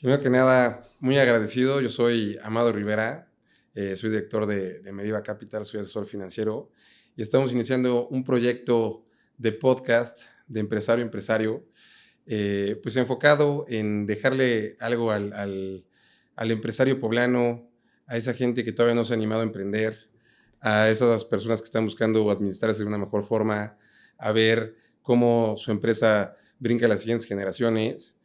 Primero que nada, muy agradecido. Yo soy Amado Rivera, soy director de Mediva Capital, soy asesor financiero y estamos iniciando un proyecto de podcast de empresario a empresario, pues enfocado en dejarle algo al empresario poblano, a esa gente que todavía no se ha animado a emprender, a esas personas que están buscando administrarse de una mejor forma, a ver cómo su empresa brinca a las siguientes generaciones.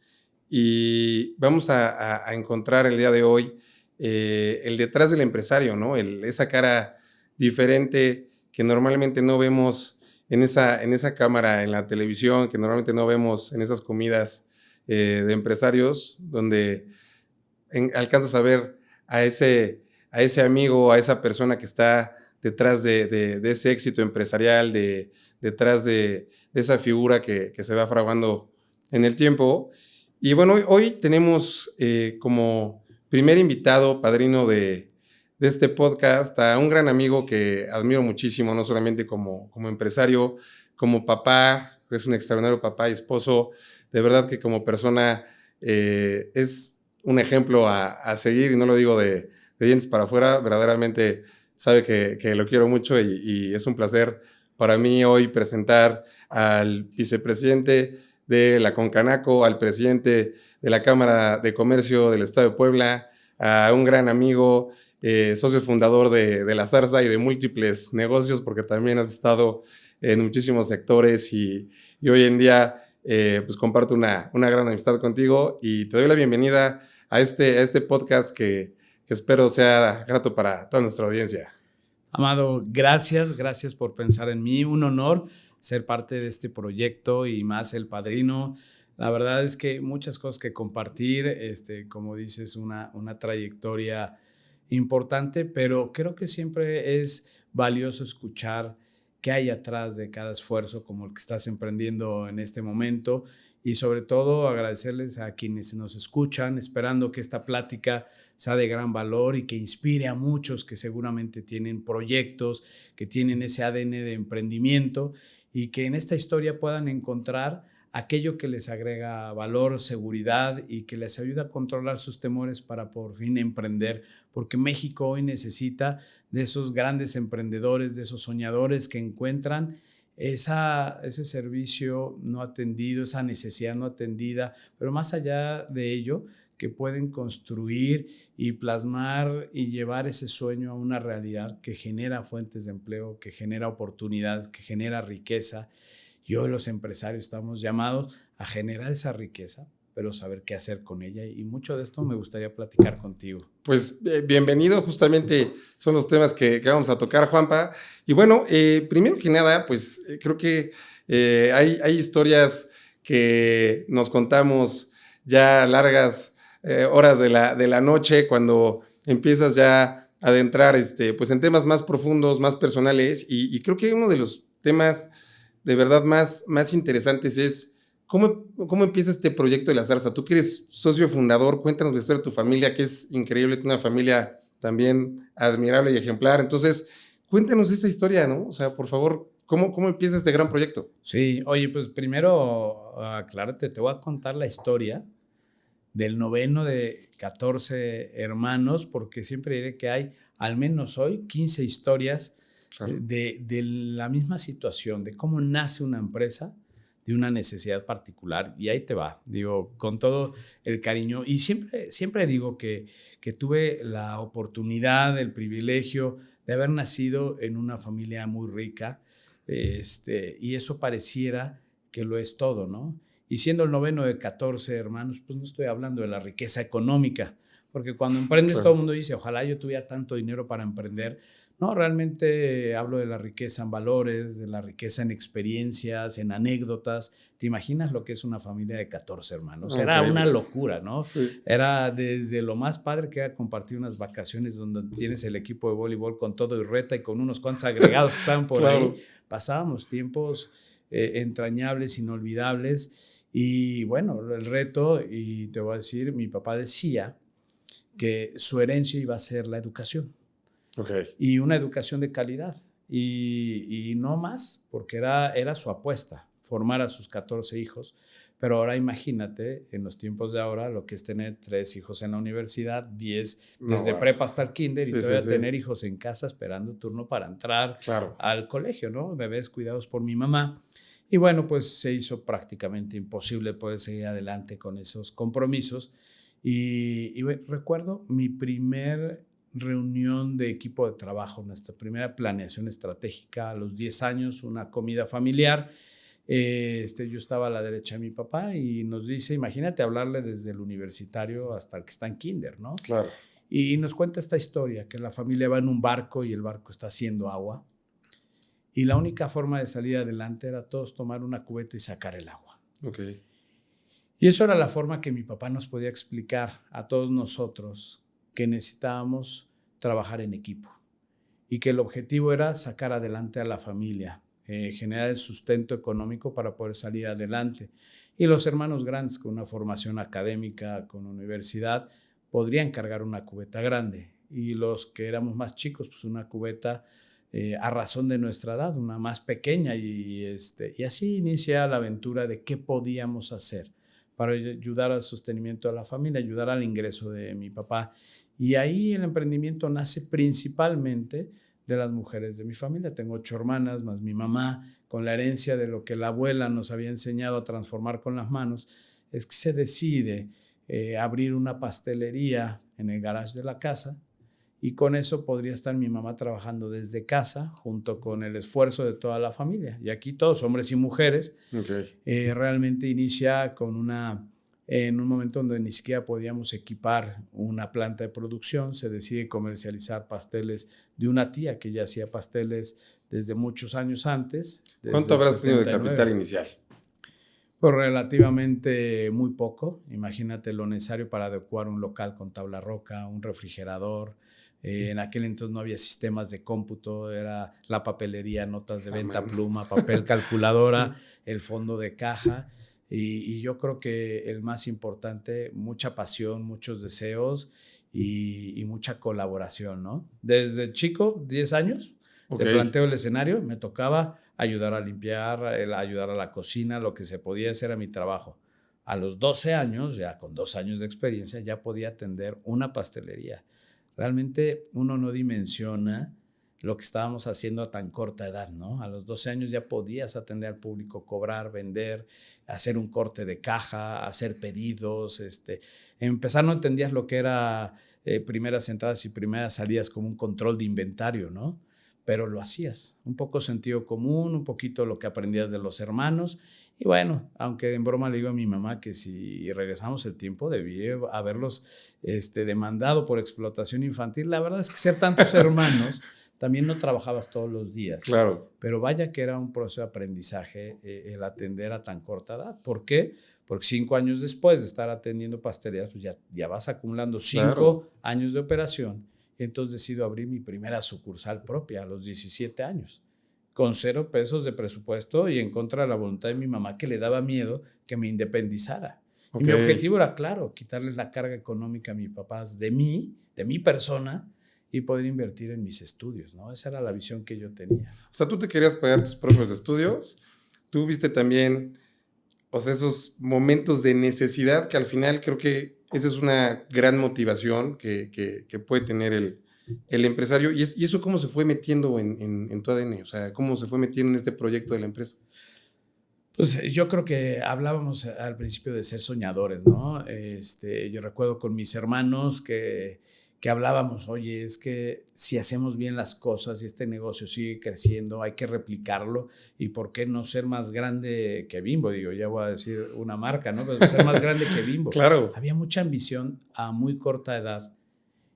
Y vamos a encontrar el día de hoy el detrás del empresario, ¿no? Esa cara diferente que normalmente no vemos en esa cámara, en la televisión, que normalmente no vemos en esas comidas de empresarios, donde alcanzas a ver a ese amigo, a esa persona que está detrás de ese éxito empresarial, detrás de esa figura que se va fraguando en el tiempo. Y bueno, hoy tenemos como primer invitado, padrino de este podcast, a un gran amigo que admiro muchísimo, no solamente como empresario, como papá, es un extraordinario papá y esposo. De verdad que como persona es un ejemplo a seguir, y no lo digo de dientes para afuera, verdaderamente sabe que lo quiero mucho y es un placer para mí hoy presentar al vicepresidente de la Concanaco, al presidente de la Cámara de Comercio del Estado de Puebla, a un gran amigo, socio fundador de La Zarza y de múltiples negocios, porque también has estado en muchísimos sectores y hoy en día pues comparto una gran amistad contigo y te doy la bienvenida a este podcast que espero sea grato para toda nuestra audiencia. Amado, gracias por pensar en mí. Un honor ser parte de este proyecto y más el padrino. La verdad es que muchas cosas que compartir, como dices, una trayectoria importante, pero creo que siempre es valioso escuchar qué hay atrás de cada esfuerzo como el que estás emprendiendo en este momento y sobre todo agradecerles a quienes nos escuchan, esperando que esta plática sea de gran valor y que inspire a muchos que seguramente tienen proyectos, que tienen ese ADN de emprendimiento y que en esta historia puedan encontrar aquello que les agrega valor, seguridad y que les ayuda a controlar sus temores para por fin emprender, porque México hoy necesita de esos grandes emprendedores, de esos soñadores que encuentran ese servicio no atendido, esa necesidad no atendida, pero más allá de ello, que pueden construir y plasmar y llevar ese sueño a una realidad que genera fuentes de empleo, que genera oportunidad, que genera riqueza. Y hoy los empresarios estamos llamados a generar esa riqueza, pero saber qué hacer con ella. Y mucho de esto me gustaría platicar contigo. Pues bienvenido, justamente son los temas que vamos a tocar, Juanpa. Y bueno, primero que nada, pues creo que hay historias que nos contamos ya largas horas de la noche cuando empiezas ya a adentrar pues en temas más profundos, más personales. Y creo que uno de los temas de verdad más interesantes es ¿cómo empieza este proyecto de La Zarza? Tú que eres socio fundador, cuéntanos la historia de tu familia, que es increíble, una familia también admirable y ejemplar. Entonces, cuéntanos esa historia, ¿no? O sea, por favor, ¿cómo empieza este gran proyecto? Sí, oye, pues primero aclárate, te voy a contar la historia del noveno de 14 hermanos, porque siempre diré que hay al menos hoy 15 historias Claro. de la misma situación, de cómo nace una empresa de una necesidad particular. Y ahí te va, digo, con todo el cariño. Y siempre digo que tuve la oportunidad, el privilegio de haber nacido en una familia muy rica, y eso pareciera que lo es todo, ¿no? Y siendo el noveno de 14 hermanos, pues no estoy hablando de la riqueza económica, porque cuando emprendes todo el Claro. mundo dice, ojalá yo tuviera tanto dinero para emprender. No, realmente hablo de la riqueza en valores, de la riqueza en experiencias, en anécdotas. ¿Te imaginas lo que es una familia de 14 hermanos? Era una Increíble. locura, ¿no? Sí. Era desde lo más padre que era compartir unas vacaciones donde tienes el equipo de voleibol con todo y reta y con unos cuantos agregados que estaban por ahí. Claro. Pasábamos tiempos entrañables, inolvidables. Y bueno, el reto, y te voy a decir, mi papá decía que su herencia iba a ser la educación Ok. y una educación de calidad y no más, porque era su apuesta, formar a sus 14 hijos. Pero ahora imagínate, en los tiempos de ahora, lo que es tener 3 hijos en la universidad, 10 desde prepa hasta el kinder, y todavía tener hijos en casa esperando turno para entrar al colegio, ¿no? Bebés cuidados por mi mamá. Y bueno, pues se hizo prácticamente imposible poder seguir adelante con esos compromisos. Y bueno, recuerdo mi primer reunión de equipo de trabajo, nuestra primera planeación estratégica a los 10 años, una comida familiar. Yo estaba a la derecha de mi papá y nos dice, imagínate hablarle desde el universitario hasta el que está en kinder, ¿no? Claro. Y nos cuenta esta historia, que la familia va en un barco y el barco está haciendo agua. Y la única forma de salir adelante era todos tomar una cubeta y sacar el agua. Okay. Y eso era la forma que mi papá nos podía explicar a todos nosotros que necesitábamos trabajar en equipo y que el objetivo era sacar adelante a la familia, generar el sustento económico para poder salir adelante. Y los hermanos grandes con una formación académica, con universidad, podrían cargar una cubeta grande. Y los que éramos más chicos, pues una cubeta a razón de nuestra edad, una más pequeña. Y así inicia la aventura de qué podíamos hacer para ayudar al sostenimiento de la familia, ayudar al ingreso de mi papá. Y ahí el emprendimiento nace principalmente de las mujeres de mi familia. Tengo 8 hermanas, más mi mamá, con la herencia de lo que la abuela nos había enseñado a transformar con las manos, es que se decide abrir una pastelería en el garage de la casa, y con eso podría estar mi mamá trabajando desde casa junto con el esfuerzo de toda la familia. Y aquí todos, hombres y mujeres, realmente inicia en un momento donde ni siquiera podíamos equipar una planta de producción. Se decide comercializar pasteles de una tía que ya hacía pasteles desde muchos años antes. ¿Cuánto habrás tenido de capital inicial? Pues relativamente muy poco. Imagínate lo necesario para adecuar un local con tabla roca, un refrigerador. En aquel entonces no había sistemas de cómputo, era la papelería, notas de venta, pluma, papel, calculadora, el fondo de caja. Y yo creo que el más importante, mucha pasión, muchos deseos y mucha colaboración, ¿no? Desde chico, 10 años, te planteo el escenario, me tocaba ayudar a limpiar, ayudar a la cocina, lo que se podía hacer a mi trabajo. A los 12 años, ya con 2 años de experiencia, ya podía atender una pastelería. Realmente uno no dimensiona lo que estábamos haciendo a tan corta edad, ¿no? A los 12 años ya podías atender al público, cobrar, vender, hacer un corte de caja, hacer pedidos. Empezar no entendías lo que era primeras entradas y primeras salidas como un control de inventario, ¿no? Pero lo hacías. Un poco sentido común, un poquito lo que aprendías de los hermanos. Y bueno, aunque en broma le digo a mi mamá que si regresamos el tiempo debí haberlos demandado por explotación infantil. La verdad es que ser tantos hermanos, también no trabajabas todos los días. Claro. Pero vaya que era un proceso de aprendizaje el atender a tan corta edad. ¿Por qué? Porque 5 años después de estar atendiendo pastelerías, pues ya vas acumulando 5 años de operación. Y entonces decido abrir mi primera sucursal propia a los 17 años. Con 0 pesos de presupuesto y en contra de la voluntad de mi mamá, que le daba miedo que me independizara. Y mi objetivo era, claro, quitarles la carga económica a mis papás de mi persona, y poder invertir en mis estudios, ¿no? Esa era la visión que yo tenía. O sea, tú te querías pagar tus propios estudios. Tú viste también, o sea, esos momentos de necesidad que al final creo que esa es una gran motivación que puede tener el empresario. ¿Y eso cómo se fue metiendo en tu ADN? O sea, ¿cómo se fue metiendo en este proyecto de la empresa? Pues yo creo que hablábamos al principio de ser soñadores, ¿no? Yo recuerdo con mis hermanos que hablábamos, oye, es que si hacemos bien las cosas y este negocio sigue creciendo, hay que replicarlo, y por qué no ser más grande que Bimbo. Digo, ya voy a decir una marca, ¿no? Pero ser más grande que Bimbo. Claro. Había mucha ambición a muy corta edad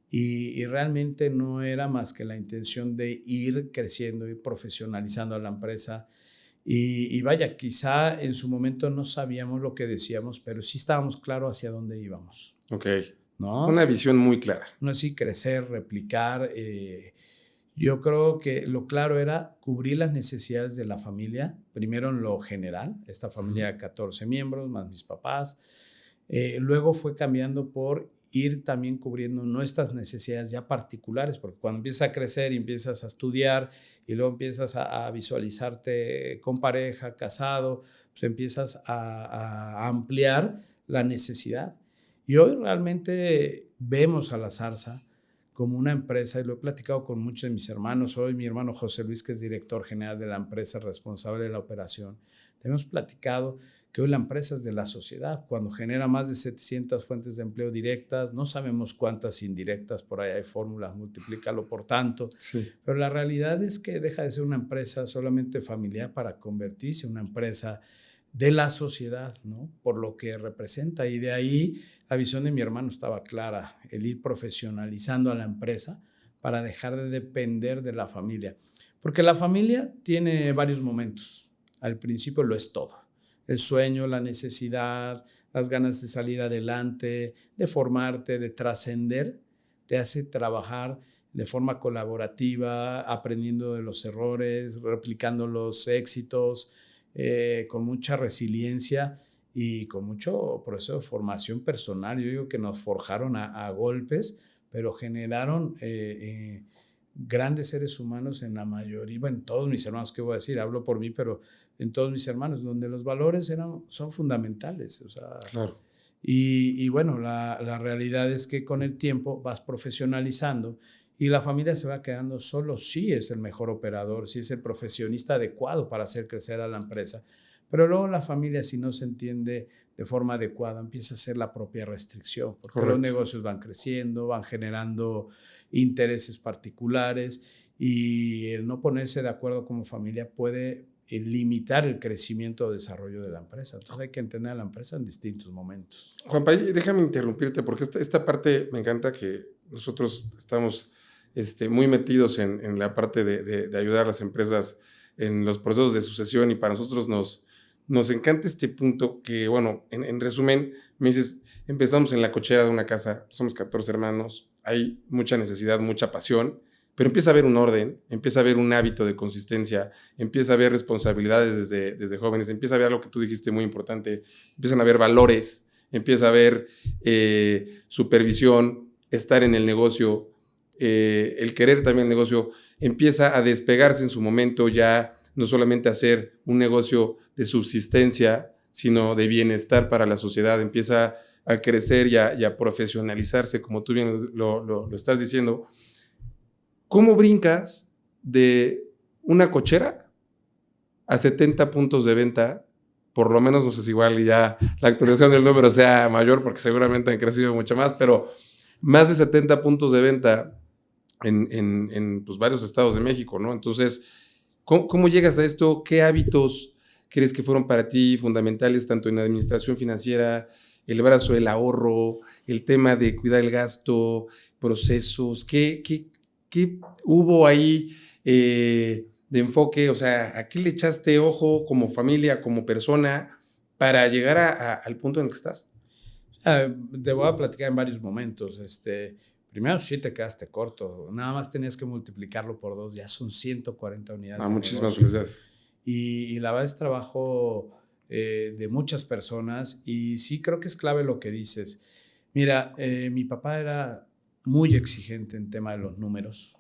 y realmente no era más que la intención de ir creciendo, ir profesionalizando a la empresa. Y vaya, quizá en su momento no sabíamos lo que decíamos, pero sí estábamos claros hacia dónde íbamos. Ok. ¿No? Una visión muy clara. No así crecer, replicar. Yo creo que lo claro era cubrir las necesidades de la familia, primero en lo general, esta familia de 14 miembros, más mis papás. Luego fue cambiando por ir también cubriendo nuestras necesidades ya particulares, porque cuando empiezas a crecer y empiezas a estudiar y luego empiezas a visualizarte con pareja, casado, pues empiezas a ampliar la necesidad. Y hoy realmente vemos a la Zarza como una empresa, y lo he platicado con muchos de mis hermanos. Hoy mi hermano José Luis, que es director general de la empresa, responsable de la operación, tenemos platicado que hoy la empresa es de la sociedad. Cuando genera más de 700 fuentes de empleo directas, no sabemos cuántas indirectas, por ahí hay fórmulas, multiplícalo por tanto, sí. Pero la realidad es que deja de ser una empresa solamente familiar para convertirse en una empresa de la sociedad, ¿no? Por lo que representa, y de ahí la visión de mi hermano estaba clara, el ir profesionalizando a la empresa para dejar de depender de la familia, porque la familia tiene varios momentos. Al principio lo es todo, el sueño, la necesidad, las ganas de salir adelante, de formarte, de trascender, te hace trabajar de forma colaborativa, aprendiendo de los errores, replicando los éxitos, con mucha resiliencia y con mucho proceso de formación personal. Yo digo que nos forjaron a golpes, pero generaron grandes seres humanos en la mayoría, bueno, en todos mis hermanos, ¿qué voy a decir? Hablo por mí, pero en todos mis hermanos, donde los valores son fundamentales. O sea, claro. Y bueno, la realidad es que con el tiempo vas profesionalizando y la familia se va quedando solo si es el mejor operador, si es el profesionista adecuado para hacer crecer a la empresa. Pero luego la familia, si no se entiende de forma adecuada, empieza a ser la propia restricción, porque correcto, los negocios van creciendo, van generando intereses particulares, y el no ponerse de acuerdo como familia puede limitar el crecimiento o desarrollo de la empresa. Entonces hay que entender a la empresa en distintos momentos. Juanpa, déjame interrumpirte, porque esta parte me encanta, que nosotros estamos muy metidos en la parte de ayudar a las empresas en los procesos de sucesión, y para nosotros nos encanta este punto que, bueno, en resumen, me dices, empezamos en la cochera de una casa, somos 14 hermanos, hay mucha necesidad, mucha pasión, pero empieza a haber un orden, empieza a haber un hábito de consistencia, empieza a haber responsabilidades desde jóvenes, empieza a haber algo que tú dijiste muy importante, empiezan a haber valores, empieza a haber supervisión, estar en el negocio, el querer también el negocio, empieza a despegarse en su momento, ya no solamente hacer un negocio de subsistencia, sino de bienestar para la sociedad, empieza a crecer y a profesionalizarse, como tú bien lo estás diciendo. ¿Cómo brincas de una cochera a 70 puntos de venta? Por lo menos, no sé si igual ya la actualización del número sea mayor, porque seguramente han crecido mucho más, pero más de 70 puntos de venta en pues, varios estados de México, ¿no? Entonces, ¿cómo llegas a esto? ¿Qué hábitos crees que fueron para ti fundamentales, tanto en la administración financiera, el brazo del ahorro, el tema de cuidar el gasto, procesos? ¿Qué hubo ahí de enfoque? O sea, ¿a qué le echaste ojo como familia, como persona, para llegar al punto en el que estás? Te voy a platicar en varios momentos. Primero, sí te quedaste corto. Nada más tenías que multiplicarlo por 2. Ya son 140 unidades. Muchísimas felicidades. Y la verdad es trabajo de muchas personas. Y sí creo que es clave lo que dices. Mira, mi papá era muy exigente en tema de los números.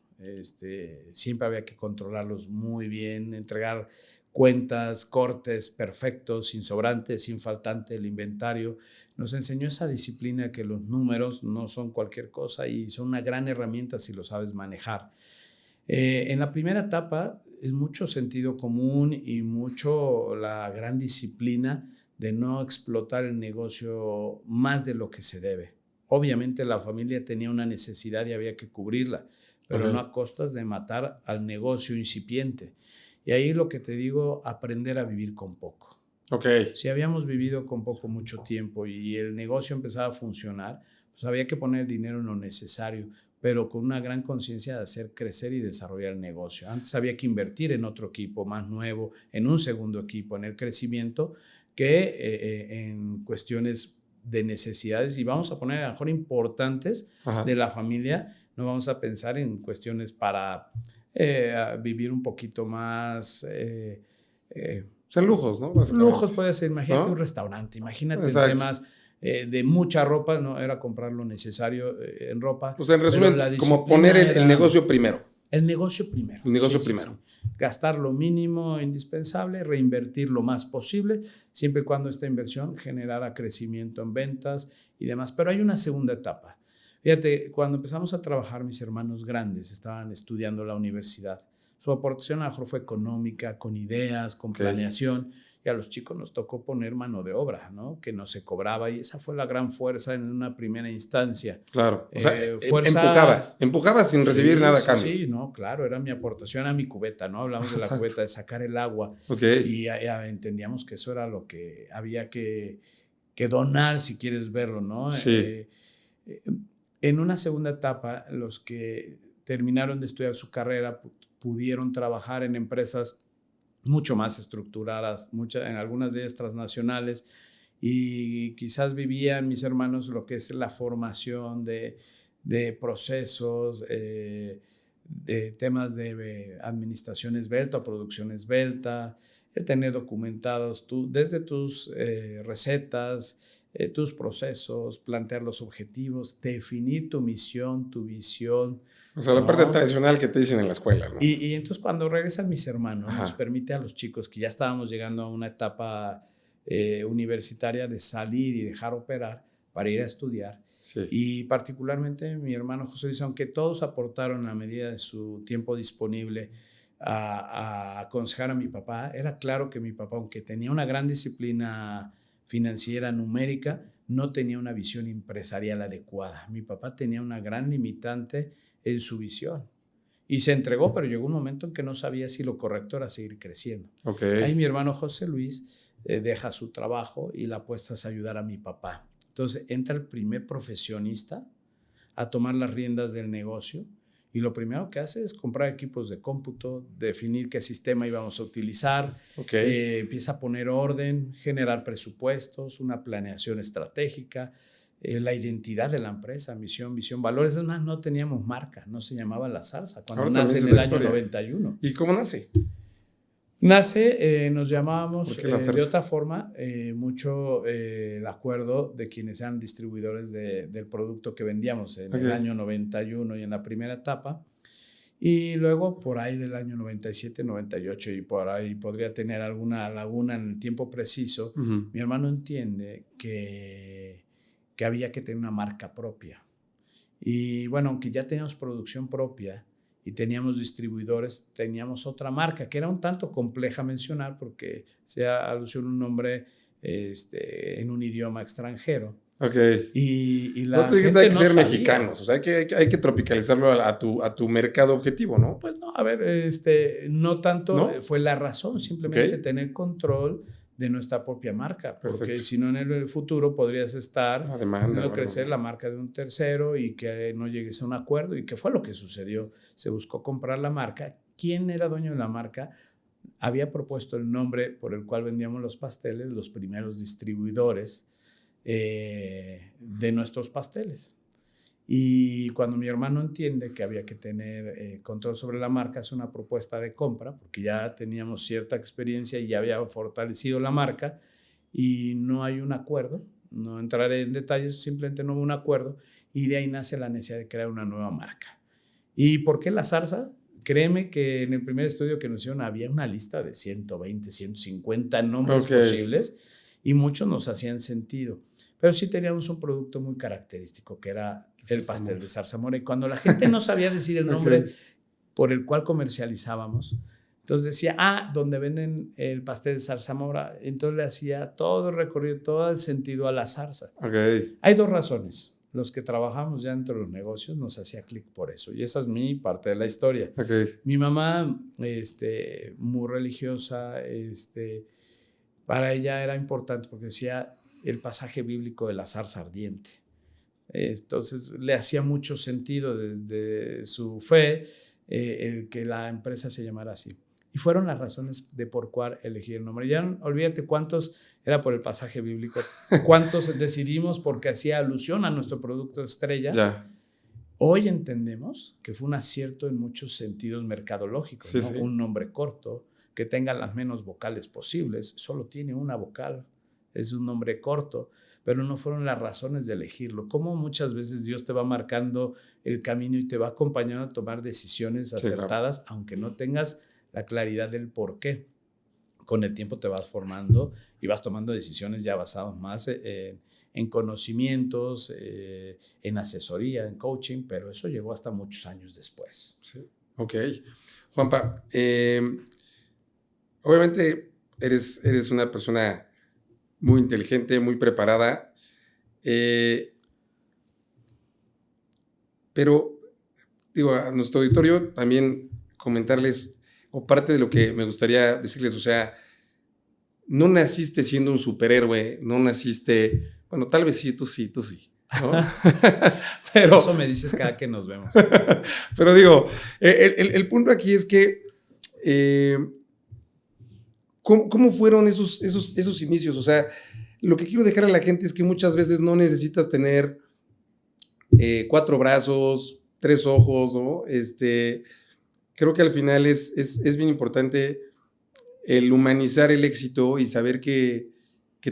Siempre había que controlarlos muy bien, entregar cuentas, cortes perfectos, sin sobrantes, sin faltante el inventario. Nos enseñó esa disciplina, que los números no son cualquier cosa y son una gran herramienta si lo sabes manejar. En la primera etapa es mucho sentido común y mucho la gran disciplina de no explotar el negocio más de lo que se debe. Obviamente la familia tenía una necesidad y había que cubrirla, pero no a costas de matar al negocio incipiente. Y ahí lo que te digo, aprender a vivir con poco. Si habíamos vivido con poco mucho tiempo y el negocio empezaba a funcionar, pues había que poner dinero en lo necesario, pero con una gran conciencia de hacer crecer y desarrollar el negocio. Antes había que invertir en otro equipo más nuevo, en un segundo equipo, en el crecimiento, que en cuestiones de necesidades, y vamos a poner a lo mejor importantes de la familia. No vamos a pensar en cuestiones para vivir un poquito más... Son lujos, ¿no? Lujos puede ser, imagínate, ¿no? Un restaurante, imagínate en temas de mucha ropa, no era comprar lo necesario en ropa. O sea, en resumen, como poner el negocio primero. El negocio primero. El negocio primero. Sí. Gastar lo mínimo indispensable, reinvertir lo más posible, siempre y cuando esta inversión generara crecimiento en ventas y demás. Pero hay una segunda etapa. Fíjate, cuando empezamos a trabajar, mis hermanos grandes estaban estudiando la universidad. Su aportación a lo mejor fue económica, con ideas, con planeación. Y a los chicos nos tocó poner mano de obra, ¿no? Que no se cobraba, y esa fue la gran fuerza en una primera instancia. Claro, o sea, empujabas sin recibir nada a cambio. Sí, no, claro, era mi aportación a mi cubeta, ¿no? Hablamos de la cubeta, de sacar el agua. Y ya entendíamos que eso era lo que había que donar, si quieres verlo, ¿no? Sí. En una segunda etapa, los que terminaron de estudiar su carrera pudieron trabajar en empresas mucho más estructuradas, en algunas de ellas transnacionales, y quizás vivían mis hermanos lo que es la formación de procesos, de temas de administración esbelta o producción esbelta, el tener documentados desde tus recetas, tus procesos, plantear los objetivos, definir tu misión, tu visión. O sea, la parte tradicional que te dicen en la escuela, ¿no? Y entonces cuando regresan mis hermanos, nos permite a los chicos que ya estábamos llegando a una etapa universitaria de salir y dejar operar para ir a estudiar. Sí. Y particularmente mi hermano José Luis, aunque todos aportaron a medida de su tiempo disponible a aconsejar a mi papá, era claro que mi papá, aunque tenía una gran disciplina financiera, numérica, no tenía una visión empresarial adecuada. Mi papá tenía una gran limitante en su visión y se entregó, pero llegó un momento en que no sabía si lo correcto era seguir creciendo. Ahí mi hermano José Luis deja su trabajo y la apuesta es ayudar a mi papá. Entonces entra el primer profesionista a tomar las riendas del negocio, y lo primero que hace es comprar equipos de cómputo, definir qué sistema íbamos a utilizar, empieza a poner orden, generar presupuestos, una planeación estratégica, la identidad de la empresa, misión, visión, valores. Es más, no teníamos marca, no se llamaba La Zarza, cuando nace en el año 91. ¿Y cómo nace? Nace, nos llamábamos de otra forma, mucho el acuerdo de quienes eran distribuidores del producto que vendíamos en el año 91 y en la primera etapa, y luego por ahí del año 97, 98, y por ahí podría tener alguna laguna en el tiempo preciso. Mi hermano entiende que había que tener una marca propia. Y bueno, aunque ya teníamos producción propia y teníamos distribuidores, teníamos otra marca que era un tanto compleja mencionar porque se alusión a un nombre en un idioma extranjero. Y la tú dijiste, hay que ser mexicanos, o sea, hay que tropicalizarlo a tu mercado objetivo, ¿no? Pues no, a ver, no tanto. ¿No? Fue la razón, simplemente tener control de nuestra propia marca, porque si no en el futuro podrías estar haciendo crecer la marca de un tercero y que no llegues a un acuerdo. ¿Y qué fue lo que sucedió? Se buscó comprar la marca. ¿Quién era dueño de la marca? Había propuesto el nombre por el cual vendíamos los pasteles, los primeros distribuidores de nuestros pasteles. Y cuando mi hermano entiende que había que tener control sobre la marca, hace una propuesta de compra, porque ya teníamos cierta experiencia y ya había fortalecido la marca, y no hay un acuerdo. No entraré en detalles, simplemente no hubo un acuerdo, y de ahí nace la necesidad de crear una nueva marca. ¿Y por qué La Zarza? Créeme que en el primer estudio que nos hicieron había una lista de 120, 150 nombres posibles, y muchos nos hacían sentido. Pero sí teníamos un producto muy característico, que era el pastel de zarzamora. Y cuando la gente no sabía decir el nombre por el cual comercializábamos, entonces decía, donde venden el pastel de zarzamora, entonces le hacía todo el recorrido, todo el sentido a la zarza. Hay dos razones. Los que trabajamos ya dentro de los negocios nos hacía clic por eso. Y esa es mi parte de la historia. Mi mamá, muy religiosa, para ella era importante porque decía el pasaje bíblico de la zarza ardiente. Entonces le hacía mucho sentido desde su fe el que la empresa se llamara así. Y fueron las razones de por cuál elegí el nombre. Ya olvídate cuántos era por el pasaje bíblico, cuántos decidimos porque hacía alusión a nuestro producto estrella. Hoy entendemos que fue un acierto en muchos sentidos mercadológicos, ¿no? Un nombre corto, que tenga las menos vocales posibles, solo tiene una vocal. Es un nombre corto, pero no fueron las razones de elegirlo. Como muchas veces Dios te va marcando el camino y te va acompañando a tomar decisiones acertadas, sí, claro, aunque no tengas la claridad del por qué. Con el tiempo te vas formando y vas tomando decisiones ya basadas más en conocimientos, en asesoría, en coaching, pero eso llegó hasta muchos años después. Sí. Ok. Juanpa, obviamente eres una persona muy inteligente, muy preparada, pero digo, a nuestro auditorio también comentarles, o parte de lo que me gustaría decirles, o sea, no naciste siendo un superhéroe, no naciste, bueno, tal vez sí, ¿no? Pero eso me dices cada que nos vemos. Pero digo, el punto aquí es que, ¿cómo fueron esos inicios? O sea, lo que quiero dejar a la gente es que muchas veces no necesitas tener 4 brazos, 3 ojos, ¿no? Creo que al final es bien importante el humanizar el éxito y saber que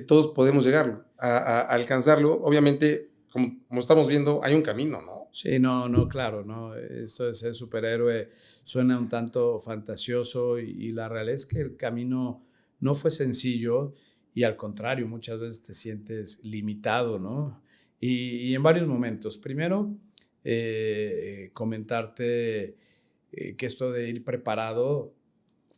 todos podemos llegar a alcanzarlo. Obviamente, como estamos viendo, hay un camino, ¿no? Sí, no, claro, ¿no? Esto de ser superhéroe suena un tanto fantasioso y la realidad es que el camino no fue sencillo y al contrario, muchas veces te sientes limitado, ¿no? Y en varios momentos. Primero, comentarte que esto de ir preparado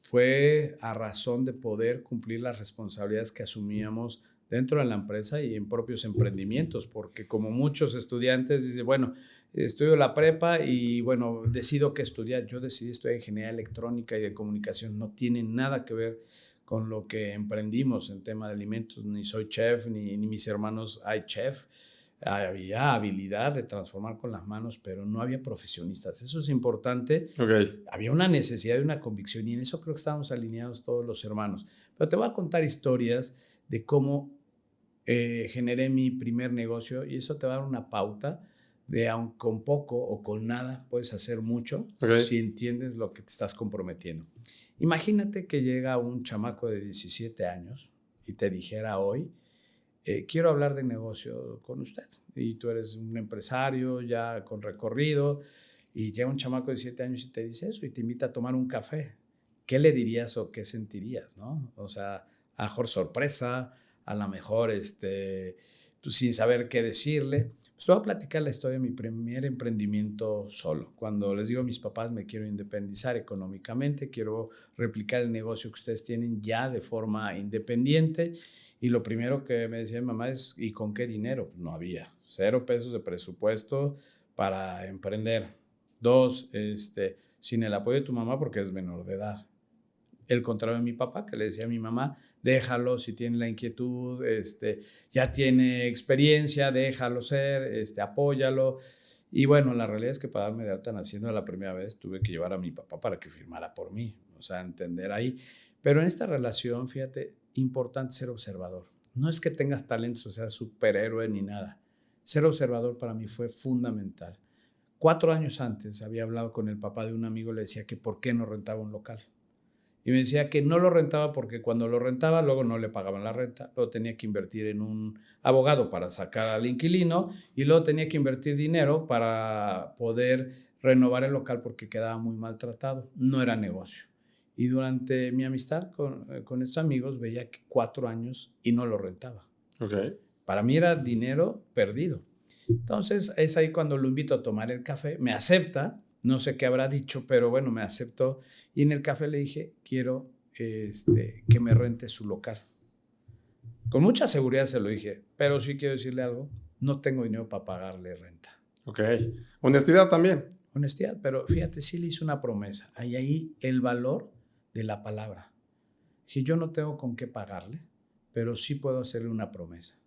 fue a razón de poder cumplir las responsabilidades que asumíamos dentro de la empresa y en propios emprendimientos, porque como muchos estudiantes dicen, bueno, estudio la prepa y bueno, decido qué estudiar. Yo decidí estudiar ingeniería electrónica y de comunicación. No tiene nada que ver con lo que emprendimos en tema de alimentos. Ni soy chef, ni mis hermanos hay chef. Había habilidad de transformar con las manos, pero no había profesionistas. Eso es importante. Okay. Había una necesidad y una convicción y en eso creo que estábamos alineados todos los hermanos. Pero te voy a contar historias de cómo generé mi primer negocio y eso te va a dar una pauta de aun con poco o con nada puedes hacer mucho, okay, si entiendes lo que te estás comprometiendo. Imagínate que llega un chamaco de 17 años y te dijera hoy, quiero hablar de negocio con usted. Y tú eres un empresario ya con recorrido y llega un chamaco de 17 años y te dice eso y te invita a tomar un café. ¿Qué le dirías o qué sentirías, no? O sea, a lo mejor sorpresa, a lo mejor pues sin saber qué decirle. Pues te voy a platicar la historia de mi primer emprendimiento solo. Cuando les digo a mis papás me quiero independizar económicamente, quiero replicar el negocio que ustedes tienen ya de forma independiente. Y lo primero que me decía mi mamá es, ¿y con qué dinero? Pues no había, 0 pesos de presupuesto para emprender. 2, sin el apoyo de tu mamá porque es menor de edad. El contrario de mi papá, que le decía a mi mamá, déjalo si tiene la inquietud, ya tiene experiencia, déjalo ser, apóyalo. Y bueno, la realidad es que para darme de alta naciendo la primera vez tuve que llevar a mi papá para que firmara por mí, o sea, entender ahí. Pero en esta relación, fíjate, importante ser observador. No es que tengas talentos, o sea, superhéroe ni nada. Ser observador para mí fue fundamental. 4 años antes había hablado con el papá de un amigo, le decía que por qué no rentaba un local. Y me decía que no lo rentaba porque cuando lo rentaba luego no le pagaban la renta, luego tenía que invertir en un abogado para sacar al inquilino y luego tenía que invertir dinero para poder renovar el local porque quedaba muy maltratado, no era negocio. Y durante mi amistad con estos amigos veía que 4 años y no lo rentaba. Okay. Para mí era dinero perdido. Entonces es ahí cuando lo invito a tomar el café, me acepta, no sé qué habrá dicho, pero bueno, me aceptó. Y en el café le dije, quiero que me rente su local. Con mucha seguridad se lo dije, pero sí quiero decirle algo, no tengo dinero para pagarle renta. Ok, honestidad también. Honestidad, pero fíjate, sí le hice una promesa. Hay ahí el valor de la palabra. Dije, yo no tengo con qué pagarle, pero sí puedo hacerle una promesa.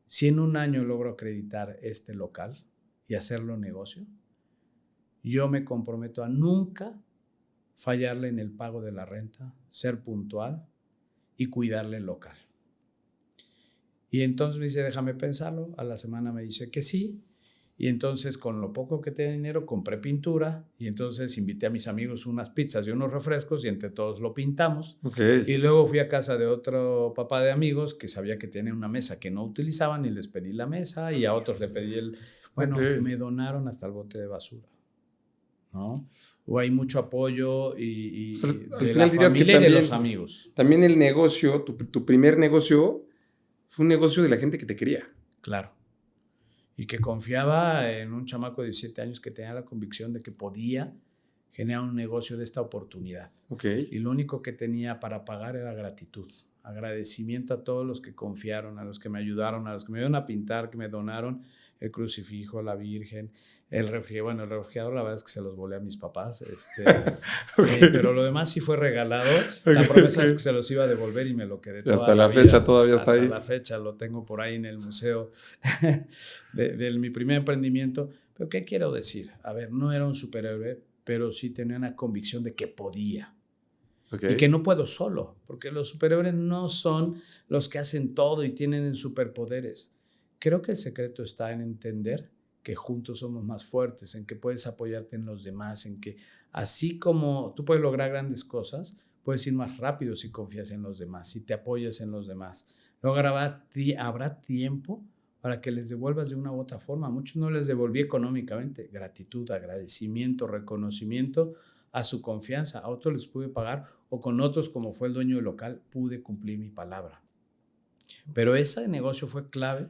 Si en un año logro acreditar este local y hacerlo negocio, yo me comprometo a nunca fallarle en el pago de la renta, ser puntual y cuidarle el local. Y entonces me dice, déjame pensarlo. A la semana me dice que sí. Y entonces con lo poco que tenía dinero compré pintura y entonces invité a mis amigos unas pizzas y unos refrescos y entre todos lo pintamos. Ok. Y luego fui a casa de otro papá de amigos que sabía que tenía una mesa que no utilizaban y les pedí la mesa y a otros le pedí Ok. me donaron hasta el bote de basura, ¿no? O hay mucho apoyo O sea, al de la final dirías que familia y de los amigos. también el negocio, tu primer negocio, fue un negocio de la gente que te quería. Claro. Y que confiaba en un chamaco de 17 años que tenía la convicción de que podía generar un negocio de esta oportunidad. Ok. Y lo único que tenía para pagar era gratitud, agradecimiento a todos los que confiaron, a los que me ayudaron, a los que me ayudaron a pintar, que me donaron el crucifijo, la Virgen, el refrigerador. Bueno, el refrigerador la verdad es que se los volé a mis papás, Okay. pero lo demás sí fue regalado. Okay, La promesa okay. es que se los iba a devolver y me lo quedé Y toda hasta la la vida. fecha todavía está ahí. Hasta la fecha lo tengo por ahí en el museo de mi primer emprendimiento. Pero ¿qué quiero decir? A ver, no era un superhéroe, pero sí tenía una convicción de que podía. Okay. Y que no puedo solo, porque los superhéroes no son los que hacen todo y tienen superpoderes. Creo que el secreto está en entender que juntos somos más fuertes, en que puedes apoyarte en los demás, en que así como tú puedes lograr grandes cosas, puedes ir más rápido si confías en los demás, si te apoyas en los demás. Luego habrá tiempo para que les devuelvas de una u otra forma. A muchos no les devolví económicamente, gratitud, agradecimiento, reconocimiento a su confianza. A otros les pude pagar o con otros, como fue el dueño del local, pude cumplir mi palabra. Pero ese negocio fue clave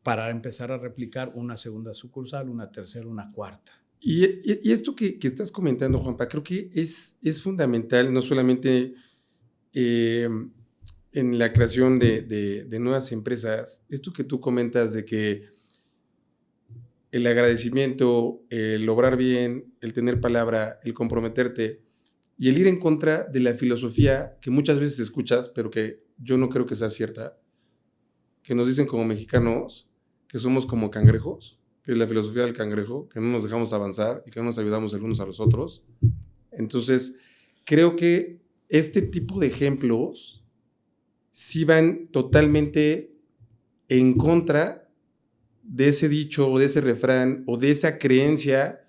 para empezar a replicar una segunda sucursal, una tercera, una cuarta. Y esto que estás comentando, Juanpa, creo que es fundamental, no solamente en la creación de nuevas empresas, esto que tú comentas de que el agradecimiento, el obrar bien, el tener palabra, el comprometerte y el ir en contra de la filosofía que muchas veces escuchas, pero que yo no creo que sea cierta, que nos dicen como mexicanos que somos como cangrejos, que es la filosofía del cangrejo, que no nos dejamos avanzar y que no nos ayudamos el unos a los otros. Entonces, creo que este tipo de ejemplos sí van totalmente en contra de ese dicho o de ese refrán o de esa creencia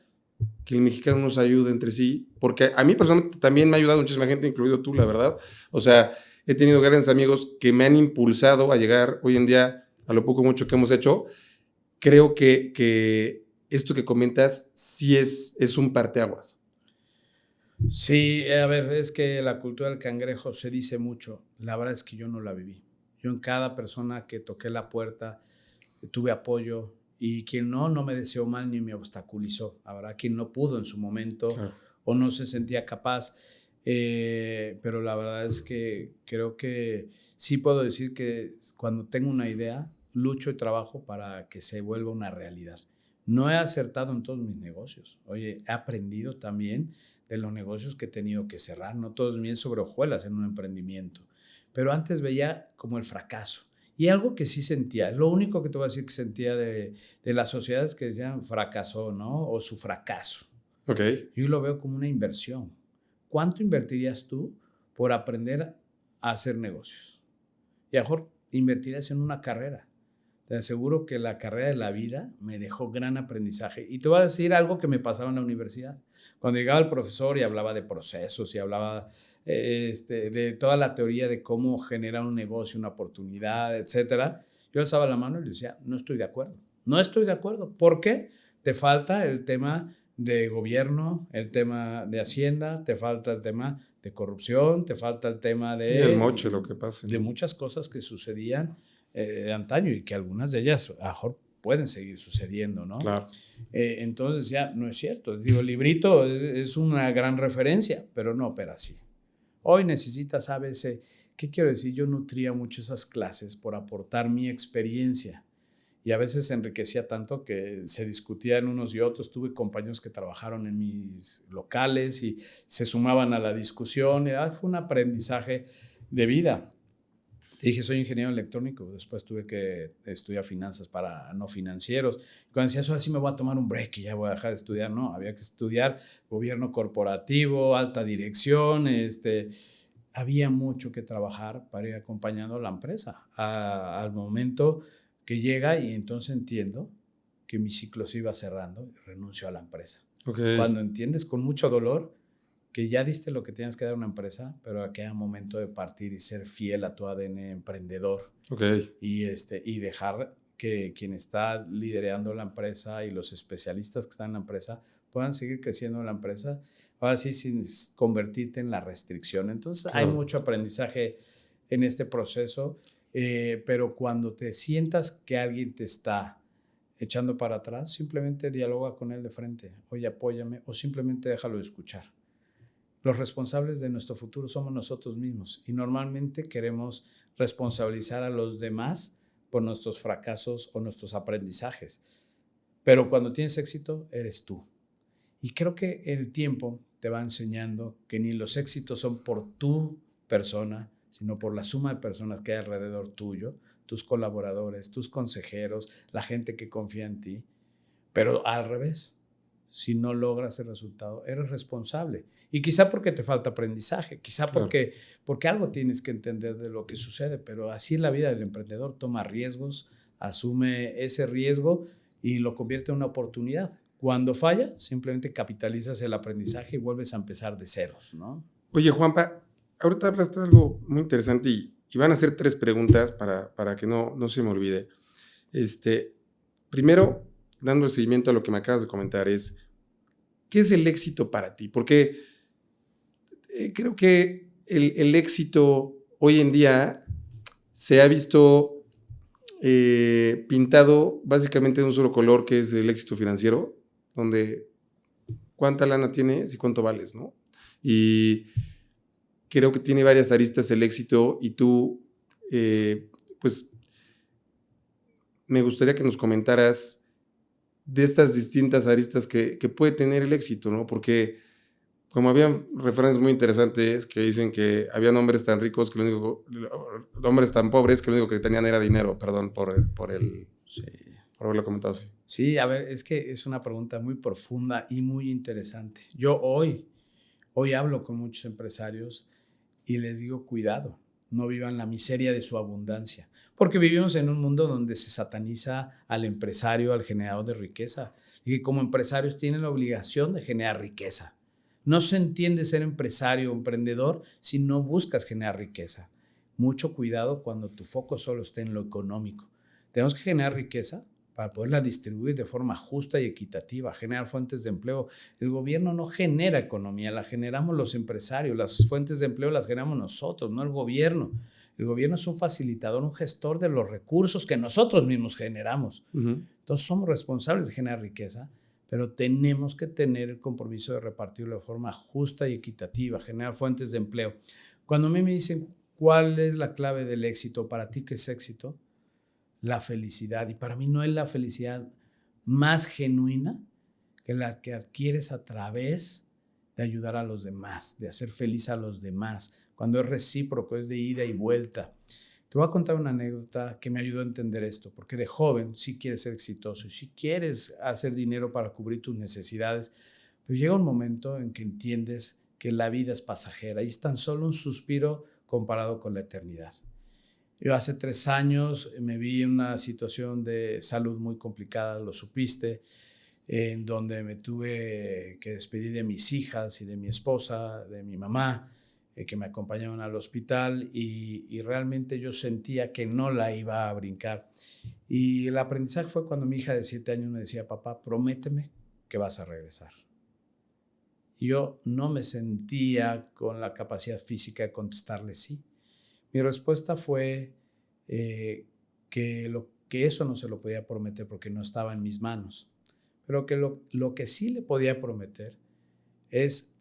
que el mexicano nos ayuda entre sí, porque a mí personalmente también me ha ayudado muchísima gente, incluido tú, la verdad. O sea, he tenido grandes amigos que me han impulsado a llegar hoy en día a lo poco mucho que hemos hecho. Creo que esto que comentas sí es un parteaguas. Sí, a ver, es que la cultura del cangrejo se dice mucho. La verdad es que yo no la viví. Yo en cada persona que toqué la puerta tuve apoyo y quien no me deseó mal ni me obstaculizó. Habrá quien no pudo en su momento o no se sentía capaz. Pero la verdad es que creo que sí puedo decir que cuando tengo una idea, lucho y trabajo para que se vuelva una realidad. No he acertado en todos mis negocios. Oye, he aprendido también de los negocios que he tenido que cerrar. No todos miel sobre hojuelas en un emprendimiento. Pero antes veía como el fracaso. Y algo que sí sentía, lo único que te voy a decir que sentía de las sociedades que decían fracasó, ¿no? O su fracaso. Okay. Yo lo veo como una inversión. ¿Cuánto invertirías tú por aprender a hacer negocios? Y a lo mejor invertirías en una carrera. Te aseguro que la carrera de la vida me dejó gran aprendizaje. Y te voy a decir algo que me pasaba en la universidad. Cuando llegaba el profesor y hablaba de procesos y hablaba de toda la teoría de cómo generar un negocio, una oportunidad, etcétera, yo alzaba la mano y le decía, no estoy de acuerdo. No estoy de acuerdo. ¿Por qué? Te falta el tema de gobierno, el tema de hacienda, te falta el tema de corrupción, te falta el tema Y el moche, lo que pasa. de muchas cosas que sucedían de antaño y que algunas de ellas a lo mejor pueden seguir sucediendo, ¿no? Claro. Entonces ya no es cierto. Digo, el librito es una gran referencia, pero no opera así. Hoy necesitas ABC. ¿Qué quiero decir? Yo nutría mucho esas clases por aportar mi experiencia y a veces se enriquecía tanto que se discutía en unos y otros. Tuve compañeros que trabajaron en mis locales y se sumaban a la discusión. Fue un aprendizaje de vida. Te dije, soy ingeniero electrónico, después tuve que estudiar finanzas para no financieros. Cuando decía eso, así me voy a tomar un break y ya voy a dejar de estudiar, no, había que estudiar gobierno corporativo, alta dirección, había mucho que trabajar para ir acompañando a la empresa al momento que llega y entonces entiendo que mi ciclo se iba cerrando y renuncio a la empresa. Okay. Cuando entiendes con mucho dolor que ya diste lo que tienes que dar a una empresa, pero que era momento de partir y ser fiel a tu ADN emprendedor. Okay. Y dejar que quien está liderando la empresa y los especialistas que están en la empresa puedan seguir creciendo en la empresa, ahora sí sin convertirte en la restricción. Entonces hay mucho aprendizaje en este proceso, pero cuando te sientas que alguien te está echando para atrás, simplemente dialoga con él de frente, oye, apóyame, o simplemente déjalo de escuchar. Los responsables de nuestro futuro somos nosotros mismos y normalmente queremos responsabilizar a los demás por nuestros fracasos o nuestros aprendizajes. Pero cuando tienes éxito, eres tú. Y creo que el tiempo te va enseñando que ni los éxitos son por tu persona, sino por la suma de personas que hay alrededor tuyo, tus colaboradores, tus consejeros, la gente que confía en ti. Pero al revés, si no logras el resultado, eres responsable. Y quizá porque te falta aprendizaje, quizá porque algo tienes que entender de lo que sucede, pero así es la vida del emprendedor, toma riesgos, asume ese riesgo y lo convierte en una oportunidad. Cuando falla, simplemente capitalizas el aprendizaje y vuelves a empezar de ceros, ¿no? Oye, Juanpa, ahorita hablaste de algo muy interesante y van a hacer 3 preguntas para que no se me olvide. Primero, dando el seguimiento a lo que me acabas de comentar, ¿qué es el éxito para ti? Porque creo que el éxito hoy en día se ha visto pintado básicamente de un solo color, que es el éxito financiero, donde cuánta lana tienes y cuánto vales, ¿no? Y creo que tiene varias aristas el éxito y tú, pues, me gustaría que nos comentaras de estas distintas aristas que puede tener el éxito, ¿no? Porque como habían refranes muy interesantes que dicen que habían hombres tan ricos que hombres tan pobres que lo único que tenían era dinero, perdón por haberlo comentado así. Sí, a ver, es que es una pregunta muy profunda y muy interesante. Yo hoy hablo con muchos empresarios y les digo, cuidado, no vivan la miseria de su abundancia, porque vivimos en un mundo donde se sataniza al empresario, al generador de riqueza, y que como empresarios tienen la obligación de generar riqueza. No se entiende ser empresario o emprendedor si no buscas generar riqueza. Mucho cuidado cuando tu foco solo esté en lo económico. Tenemos que generar riqueza para poderla distribuir de forma justa y equitativa, generar fuentes de empleo. El gobierno no genera economía, la generamos los empresarios, las fuentes de empleo las generamos nosotros, no el gobierno. El gobierno es un facilitador, un gestor de los recursos que nosotros mismos generamos. Entonces somos responsables de generar riqueza, pero tenemos que tener el compromiso de repartirlo de forma justa y equitativa, generar fuentes de empleo. Cuando a mí me dicen, ¿cuál es la clave del éxito? Para ti, ¿qué es éxito? La felicidad. Y para mí no es la felicidad más genuina que la que adquieres a través de ayudar a los demás, de hacer feliz a los demás, cuando es recíproco, es de ida y vuelta. Te voy a contar una anécdota que me ayudó a entender esto, porque de joven sí quieres ser exitoso y sí quieres hacer dinero para cubrir tus necesidades, pero llega un momento en que entiendes que la vida es pasajera y es tan solo un suspiro comparado con la eternidad. Yo hace 3 años me vi en una situación de salud muy complicada, lo supiste, en donde me tuve que despedir de mis hijas y de mi esposa, de mi mamá, que me acompañaban al hospital y realmente yo sentía que no la iba a brincar. Y el aprendizaje fue cuando mi hija de 7 años me decía, papá, prométeme que vas a regresar. Y yo no me sentía con la capacidad física de contestarle sí. Mi respuesta fue que eso no se lo podía prometer porque no estaba en mis manos, pero que lo que sí le podía prometer es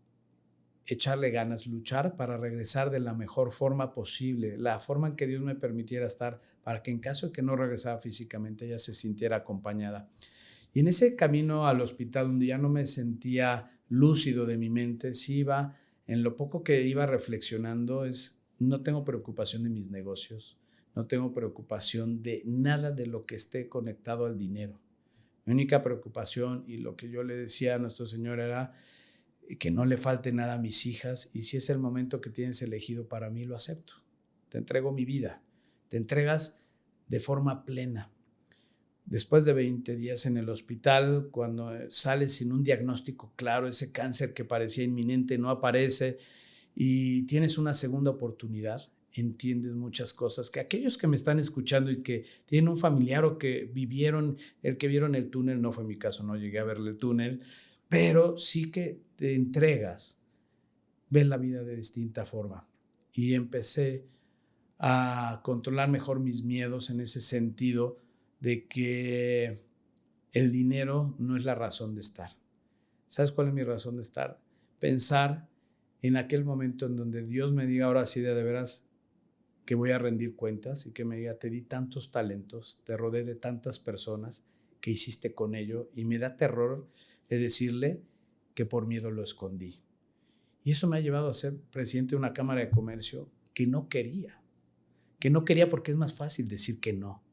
echarle ganas, luchar para regresar de la mejor forma posible, la forma en que Dios me permitiera estar, para que en caso de que no regresara físicamente, ella se sintiera acompañada. Y en ese camino al hospital, donde ya no me sentía lúcido de mi mente, sí iba, en lo poco que iba reflexionando, no tengo preocupación de mis negocios, no tengo preocupación de nada de lo que esté conectado al dinero. Mi única preocupación y lo que yo le decía a nuestro Señor era que no le falte nada a mis hijas y si es el momento que tienes elegido para mí, lo acepto. Te entrego mi vida, te entregas de forma plena. Después de 20 días en el hospital, cuando sales sin un diagnóstico claro, ese cáncer que parecía inminente no aparece y tienes una segunda oportunidad, entiendes muchas cosas que aquellos que me están escuchando y que tienen un familiar o que vivieron, el que vieron el túnel, no fue mi caso, no llegué a ver el túnel, pero sí que te entregas, ves la vida de distinta forma. Y empecé a controlar mejor mis miedos en ese sentido de que el dinero no es la razón de estar. ¿Sabes cuál es mi razón de estar? Pensar en aquel momento en donde Dios me diga ahora sí de veras que voy a rendir cuentas y que me diga, te di tantos talentos, te rodeé de tantas personas, ¿qué hiciste con ello? Y me da terror de decirle que por miedo lo escondí. Y eso me ha llevado a ser presidente de una cámara de comercio que no quería porque es más fácil decir que no,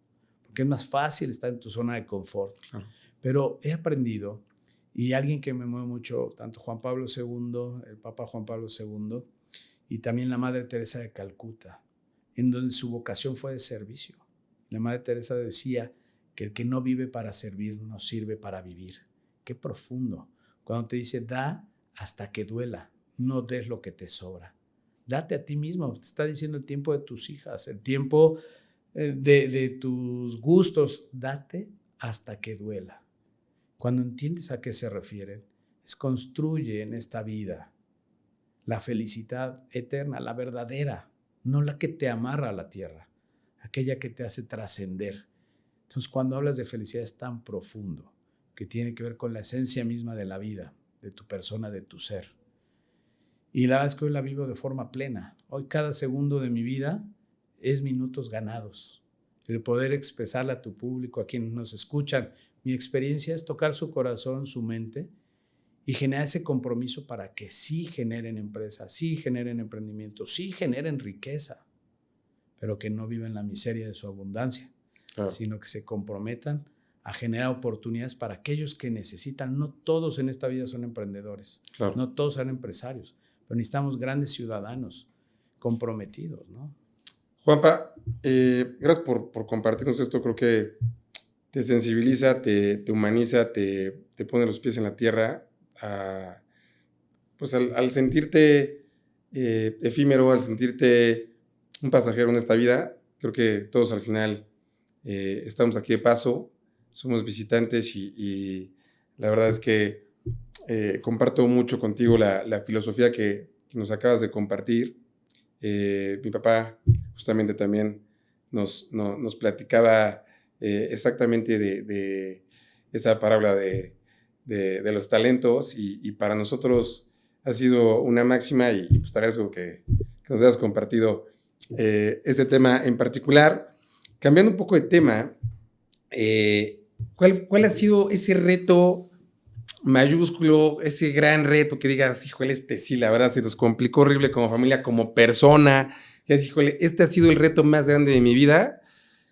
porque es más fácil estar en tu zona de confort. Claro. Pero he aprendido, y alguien que me mueve mucho, tanto Juan Pablo II, el Papa Juan Pablo II, y también la Madre Teresa de Calcuta, en donde su vocación fue de servicio. La Madre Teresa decía que el que no vive para servir no sirve para vivir. Qué profundo. Cuando te dice, da hasta que duela, no des lo que te sobra. Date a ti mismo, te está diciendo el tiempo de tus hijas, el tiempo de tus gustos, date hasta que duela. Cuando entiendes a qué se refieren, es construye en esta vida la felicidad eterna, la verdadera, no la que te amarra a la tierra, aquella que te hace trascender. Entonces, cuando hablas de felicidad es tan profundo que tiene que ver con la esencia misma de la vida, de tu persona, de tu ser. Y la verdad es que hoy la vivo de forma plena. Hoy cada segundo de mi vida es minutos ganados. El poder expresarle a tu público, a quienes nos escuchan, mi experiencia es tocar su corazón, su mente y generar ese compromiso para que sí generen empresas, sí generen emprendimiento, sí generen riqueza, pero que no vivan la miseria de su abundancia, claro, sino que se comprometan a generar oportunidades para aquellos que necesitan. No todos en esta vida son emprendedores, claro, no todos son empresarios, pero necesitamos grandes ciudadanos comprometidos, ¿no? Juanpa, gracias por compartirnos esto. Creo que te sensibiliza, te humaniza, te pone los pies en la tierra. Pues al sentirte efímero, al sentirte un pasajero en esta vida, creo que todos al final estamos aquí de paso, somos visitantes y la verdad es que comparto mucho contigo la filosofía que nos acabas de compartir. Mi papá justamente también nos platicaba exactamente de esa parábola de los talentos y para nosotros ha sido una máxima y pues te agradezco que nos hayas compartido ese tema en particular. Cambiando un poco de tema, ¿cuál ha sido ese reto mayúsculo, ese gran reto que digas, híjole, sí, la verdad se nos complicó horrible como familia, como persona, que dices, híjole, este ha sido el reto más grande de mi vida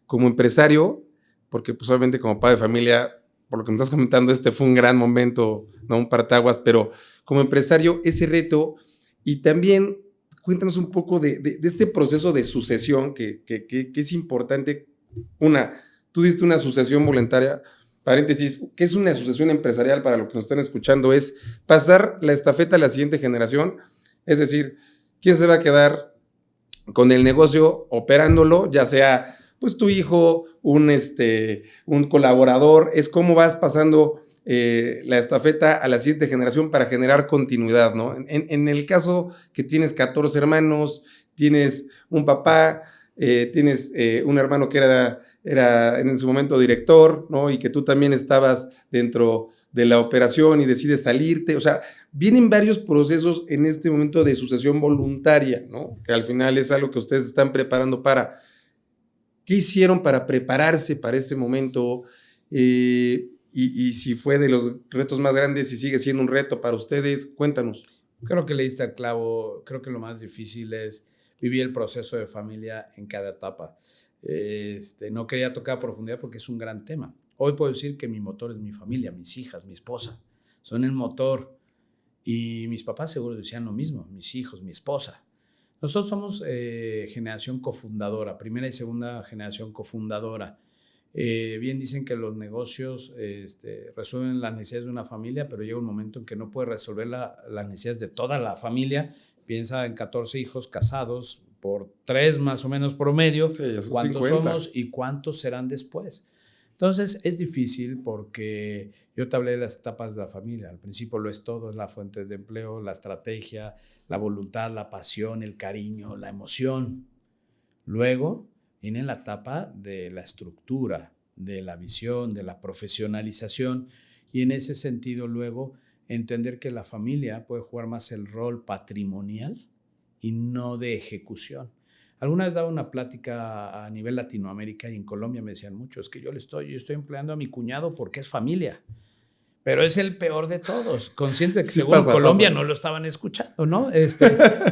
como empresario, porque pues obviamente como padre de familia, por lo que me estás comentando, este fue un gran momento, no un partaguas, pero como empresario, ese reto, y también cuéntanos un poco de este proceso de sucesión que es importante. Tú diste una sucesión voluntaria, paréntesis, ¿qué es una asociación empresarial? Para los que nos están escuchando, es pasar la estafeta a la siguiente generación, es decir, ¿quién se va a quedar con el negocio operándolo? Ya sea pues tu hijo, un colaborador, es cómo vas pasando la estafeta a la siguiente generación para generar continuidad, ¿no? En el caso que tienes 14 hermanos, tienes un papá, tienes un hermano que era en su momento director, ¿no? Y que tú también estabas dentro de la operación y decides salirte. O sea, vienen varios procesos en este momento de sucesión voluntaria, ¿no? Que al final es algo que ustedes están preparando para. ¿Qué hicieron para prepararse para ese momento? Y si fue de los retos más grandes y sigue siendo un reto para ustedes, cuéntanos. Creo que le diste al clavo. Creo que lo más difícil es vivir el proceso de familia en cada etapa. No quería tocar a profundidad porque es un gran tema. Hoy puedo decir que mi motor es mi familia, mis hijas, mi esposa. Son el motor. Y mis papás seguro decían lo mismo, mis hijos, mi esposa. Nosotros somos generación cofundadora, primera y segunda generación cofundadora. Bien dicen que los negocios resuelven las necesidades de una familia, pero llega un momento en que no puede resolver las necesidades de toda la familia. Piensa en 14 hijos casados por 3 más o menos promedio. Sí, ya son ¿Cuántos 50. somos y cuántos serán después? Entonces es difícil porque yo te hablé de las etapas de la familia. Al principio lo es todo, es la fuente de empleo, la estrategia, la voluntad, la pasión, el cariño, la emoción. Luego viene la etapa de la estructura, de la visión, de la profesionalización, y en ese sentido luego entender que la familia puede jugar más el rol patrimonial y no de ejecución. Alguna vez daba una plática a nivel Latinoamérica y en Colombia me decían mucho, es que yo estoy empleando a mi cuñado porque es familia, pero es el peor de todos, consciente de que Sí, según Colombia pasa. no lo estaban escuchando, ¿no?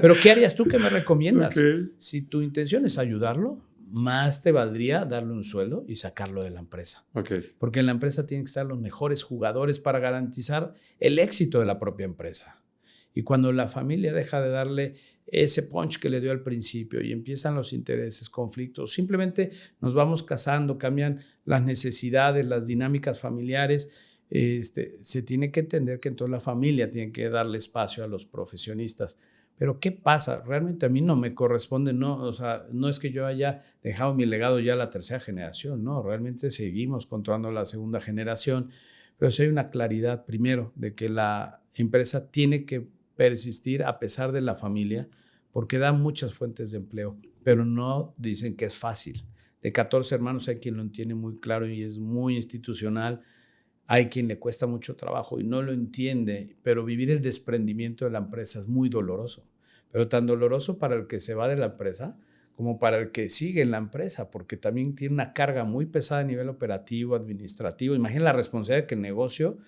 Pero ¿qué harías tú? ¿Qué me recomiendas? Ok. Si tu intención es ayudarlo, más te valdría darle un sueldo y sacarlo de la empresa. Ok. Porque en la empresa tienen que estar los mejores jugadores para garantizar el éxito de la propia empresa. Y cuando la familia deja de darle ese punch que le dio al principio y empiezan los intereses, conflictos, simplemente nos vamos casando, cambian las necesidades, las dinámicas familiares, se tiene que entender que entonces la familia tiene que darle espacio a los profesionistas. Pero ¿qué pasa? Realmente a mí no me corresponde, no, o sea, no es que yo haya dejado mi legado ya a la tercera generación, no, realmente seguimos controlando la segunda generación, pero sí hay una claridad primero de que la empresa tiene que persistir a pesar de la familia, porque da muchas fuentes de empleo, pero no dicen que es fácil. De 14 hermanos hay quien lo entiende muy claro y es muy institucional, hay quien le cuesta mucho trabajo y no lo entiende, pero vivir el desprendimiento de la empresa es muy doloroso, pero tan doloroso para el que se va de la empresa como para el que sigue en la empresa, porque también tiene una carga muy pesada a nivel operativo, administrativo. Imagina la responsabilidad de que el negocio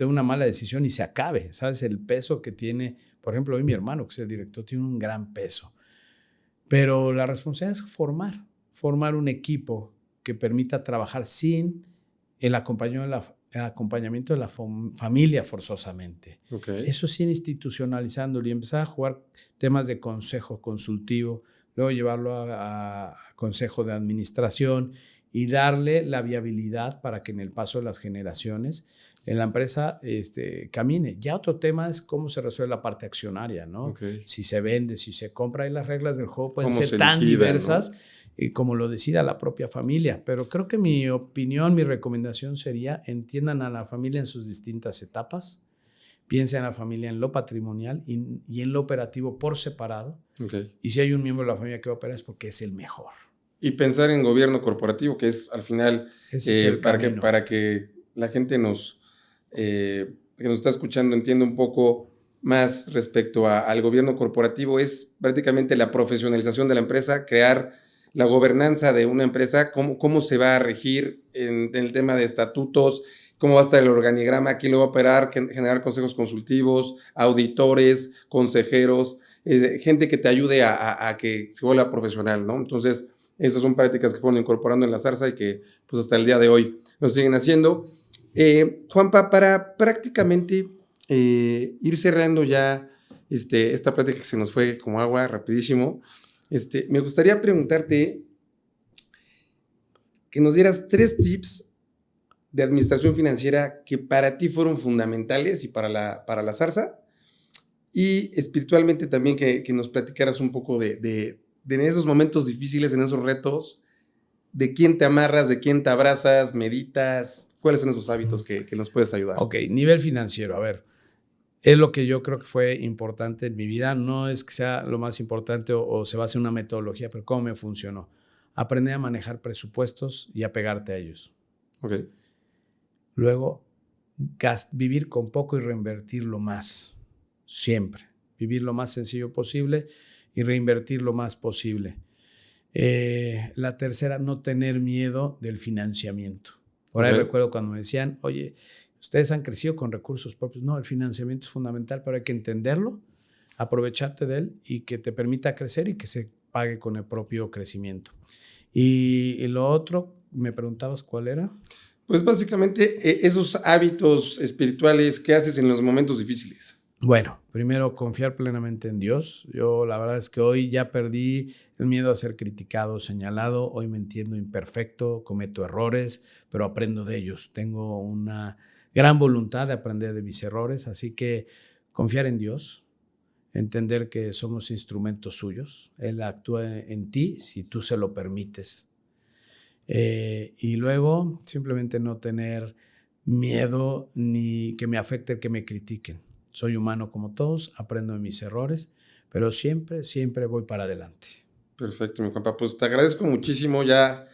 una mala decisión y se acabe, ¿sabes? El peso que tiene, por ejemplo, hoy mi hermano, que es el director, tiene un gran peso, pero la responsabilidad es formar un equipo que permita trabajar sin el acompañamiento de la familia forzosamente. Okay. Eso sí, institucionalizándolo y empezar a jugar temas de consejo consultivo, luego llevarlo a consejo de administración y darle la viabilidad para que en el paso de las generaciones en la empresa camine. Ya otro tema es cómo se resuelve la parte accionaria, ¿no? Okay. Si se vende, si se compra, y las reglas del juego pueden ¿Cómo ser se tan liquida, diversas, no? como lo decida la propia familia. Pero creo que mi opinión, mi recomendación sería entiendan a la familia en sus distintas etapas, piensen en la familia en lo patrimonial y en lo operativo por separado. Okay. Y si hay un miembro de la familia que va a operar es porque es el mejor. Y pensar en gobierno corporativo, que es al final Ese es el camino. para que la gente que nos está escuchando entienda un poco más respecto al gobierno corporativo, es prácticamente la profesionalización de la empresa, crear la gobernanza de una empresa, cómo se va a regir en el tema de estatutos, cómo va a estar el organigrama, quién lo va a operar, generar consejos consultivos, auditores, consejeros, gente que te ayude a que se vuelva profesional, ¿no? Entonces, esas son prácticas que fueron incorporando en la Zarza y que pues hasta el día de hoy lo siguen haciendo. Juanpa, para prácticamente ir cerrando ya esta plática que se nos fue como agua rapidísimo, me gustaría preguntarte que nos dieras 3 tips de administración financiera que para ti fueron fundamentales y para la Zarza, y espiritualmente también que nos platicaras un poco de en esos momentos difíciles, en esos retos, de quién te amarras, de quién te abrazas, meditas, cuáles son esos hábitos que nos puedes ayudar. Ok, nivel financiero, a ver, es lo que yo creo que fue importante en mi vida, no es que sea lo más importante o se base en una metodología, pero cómo me funcionó. Aprender a manejar presupuestos y apegarte a ellos. Okay. Luego, vivir con poco y reinvertirlo más, siempre. Vivir lo más sencillo posible y reinvertir lo más posible. La tercera, no tener miedo del financiamiento. Por ahí recuerdo cuando me decían, oye, ustedes han crecido con recursos propios. No, el financiamiento es fundamental, pero hay que entenderlo, aprovecharte de él y que te permita crecer y que se pague con el propio crecimiento. Y lo otro, me preguntabas cuál era. Pues básicamente esos hábitos espirituales que haces en los momentos difíciles. Bueno, primero confiar plenamente en Dios. Yo la verdad es que hoy ya perdí el miedo a ser criticado, señalado. Hoy me entiendo imperfecto, cometo errores, pero aprendo de ellos. Tengo una gran voluntad de aprender de mis errores, así que confiar en Dios, entender que somos instrumentos suyos. Él actúa en ti si tú se lo permites. Y luego simplemente no tener miedo ni que me afecte el que me critiquen. Soy humano como todos, aprendo de mis errores, pero siempre, siempre voy para adelante. Perfecto, mi compa. Pues te agradezco muchísimo. Ya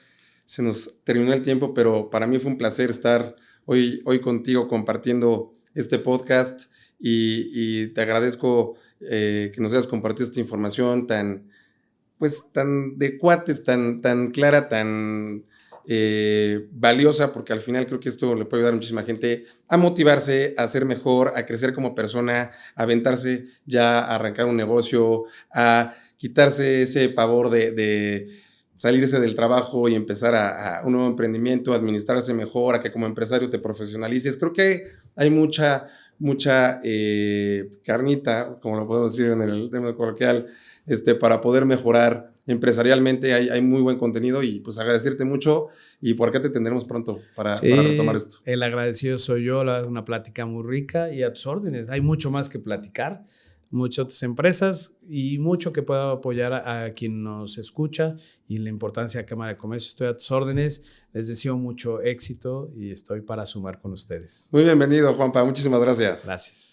se nos terminó el tiempo, pero para mí fue un placer estar hoy contigo compartiendo este podcast y te agradezco que nos hayas compartido esta información tan de cuates, tan clara, tan valiosa, porque al final creo que esto le puede ayudar a muchísima gente a motivarse, a ser mejor, a crecer como persona, a aventarse ya a arrancar un negocio, a quitarse ese pavor de salirse del trabajo y empezar a un nuevo emprendimiento, a administrarse mejor, a que como empresario te profesionalices. Creo que hay mucha carnita, como lo podemos decir en el tema coloquial, para poder mejorar empresarialmente. Hay muy buen contenido y pues agradecerte mucho y por acá te tendremos pronto para retomar esto. El agradecido soy yo, una plática muy rica y a tus órdenes. Hay mucho más que platicar, muchas otras empresas y mucho que pueda apoyar a quien nos escucha y la importancia de Cámara de Comercio. Estoy a tus órdenes, les deseo mucho éxito y estoy para sumar con ustedes. Muy bienvenido, Juanpa, muchísimas gracias. Gracias.